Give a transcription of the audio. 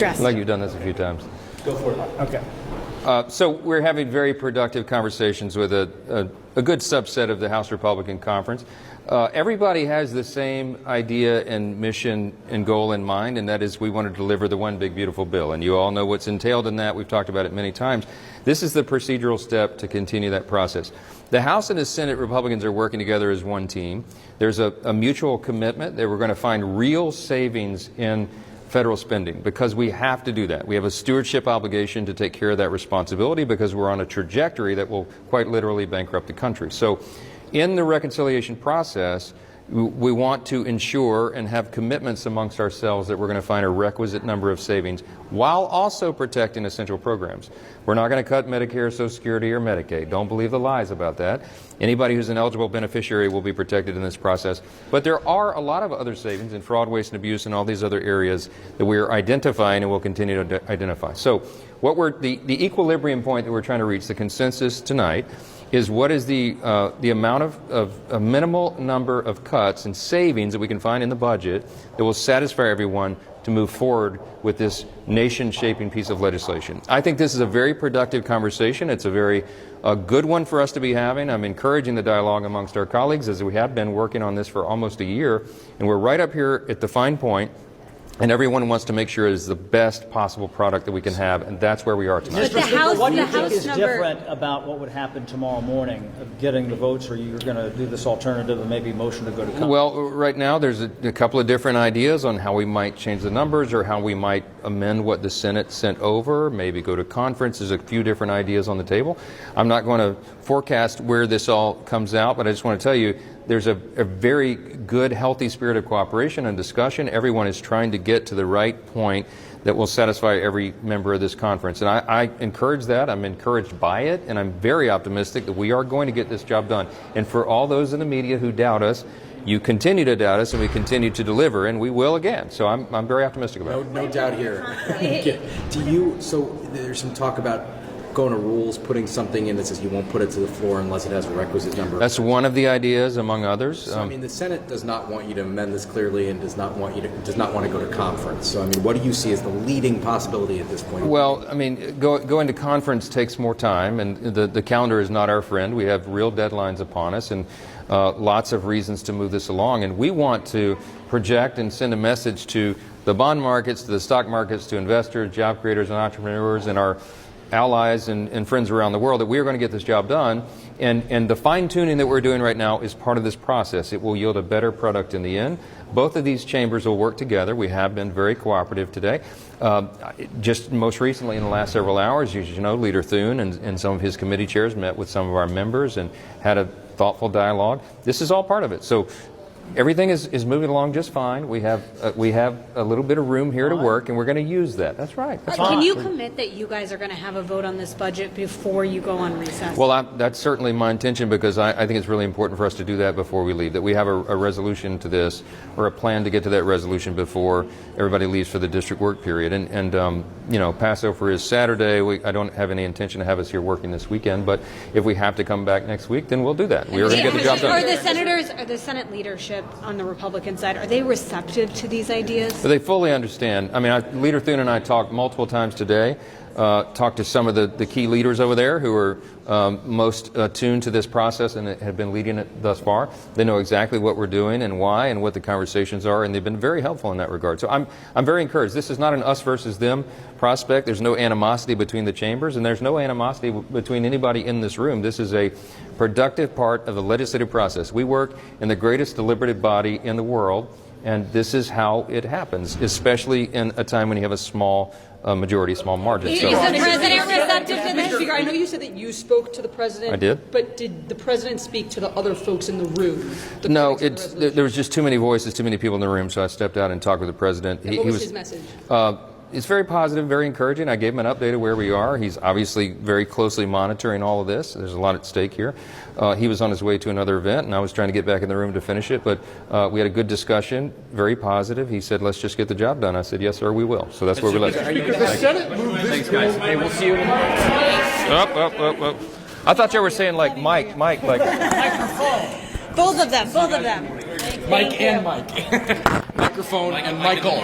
Like you've done this a few times. Go for it. Okay. So we're having very productive conversations with a good subset of the House Republican Conference. Everybody has the same idea and mission and goal in mind, and that is we want to deliver the one big beautiful bill. And you all know what's entailed in that. We've talked about it many times. This is the procedural step to continue that process. The House and the Senate Republicans are working together as one team. There's a mutual commitment that we're going to find real savings in federal spending, because we have to do that. We have a stewardship obligation to take care of that responsibility because we're on a trajectory that will quite literally bankrupt the country. So in the reconciliation process, we want to ensure and have commitments amongst ourselves that we're going to find a requisite number of savings while also protecting essential programs. We're not going to cut Medicare, Social Security, or Medicaid. Don't believe the lies about that. Anybody who's an eligible beneficiary will be protected in this process. But there are a lot of other savings in fraud, waste, and abuse and all these other areas that we are identifying and will continue to identify. So what the equilibrium point that we're trying to reach, the consensus tonight, is what is the amount of a minimal number of cuts and savings that we can find in the budget that will satisfy everyone to move forward with this nation-shaping piece of legislation. I think this is a very productive conversation. It's a very good one for us to be having. I'm encouraging the dialogue amongst our colleagues as we have been working on this for almost a year, and we're right up here at the fine point. And everyone wants to make sure it is the best possible product that we can have, and that's where we are tonight. Mr. Speaker, what do you think is different about what would happen tomorrow morning of getting the votes, or you're going to do this alternative and maybe motion to go to Congress? Well, right now there's a couple of different ideas on how we might change the numbers or how we might amend what the Senate sent over, maybe go to conference. There's a few different ideas on the table. I'm not going to forecast where this all comes out, but I just want to tell you there's a very good, healthy spirit of cooperation and discussion. Everyone is trying to get to the right point that will satisfy every member of this conference. And I encourage that. I'm encouraged by it, and I'm very optimistic that we are going to get this job done. And for all those in the media who doubt us, you continue to doubt us, and we continue to deliver, and we will again. So I'm very optimistic about it. No doubt here. So there's some talk about going to rules, putting something in that says you won't put it to the floor unless it has a requisite number. That's one of the ideas, among others. So, I mean, the Senate does not want you to amend this clearly and does not want to go to conference. So, I mean, what do you see as the leading possibility at this point? Well, I mean, going to conference takes more time, and the calendar is not our friend. We have real deadlines upon us, and lots of reasons to move this along. And we want to project and send a message to the bond markets, to the stock markets, to investors, job creators, and entrepreneurs, and our allies and friends around the world that we are going to get this job done, and the fine-tuning that we're doing right now is part of this process. It will yield a better product in the end. Both of these chambers will work together. We have been very cooperative today. Just most recently in the last several hours, you know, Leader Thune and some of his committee chairs met with some of our members and had a thoughtful dialogue. This is all part of it. So everything is moving along just fine. We have a little bit of room here to work, and we're going to use that. That's right. Can you commit that you guys are going to have a vote on this budget before you go on recess? Well, that's certainly my intention, because I think it's really important for us to do that before we leave, that we have a resolution to this, or a plan to get to that resolution before everybody leaves for the district work period. And you know, Passover is Saturday. I don't have any intention to have us here working this weekend, but if we have to come back next week, then we'll do that. We are going to get the job done. Are the senators, or the Senate leadership on the Republican side, are they receptive to these ideas? They fully understand. I mean, Leader Thune and I talked multiple times today, talked to some of the key leaders over there who are most attuned to this process and have been leading it thus far. They know exactly what we're doing and why and what the conversations are, and they've been very helpful in that regard. So I'm very encouraged. This is not an us versus them prospect. There's no animosity between the chambers, and there's no animosity between anybody in this room. This is a productive part of the legislative process. We work in the greatest deliberative body in the world, and this is how it happens, especially in a time when you have a small majority, small margin. Is the president receptive to Mr. this? Speaker, I know you said that you spoke to the president. I did. But did the president speak to the other folks in the room? No, there was just too many voices, too many people in the room, so I stepped out and talked with the president. What was his message? It's very positive, very encouraging. I gave him an update of where we are. He's obviously very closely monitoring all of this. There's a lot at stake here. He was on his way to another event, and I was trying to get back in the room to finish it. But we had a good discussion, very positive. He said, let's just get the job done. I said, yes, sir, we will. So that's where we left it. The Senate moved this. Thanks, guys. Hey, we'll see you tomorrow. Up. I thought you were saying like Mike, like. Microphone. Both of them. Mike and Mike. Microphone and Michael.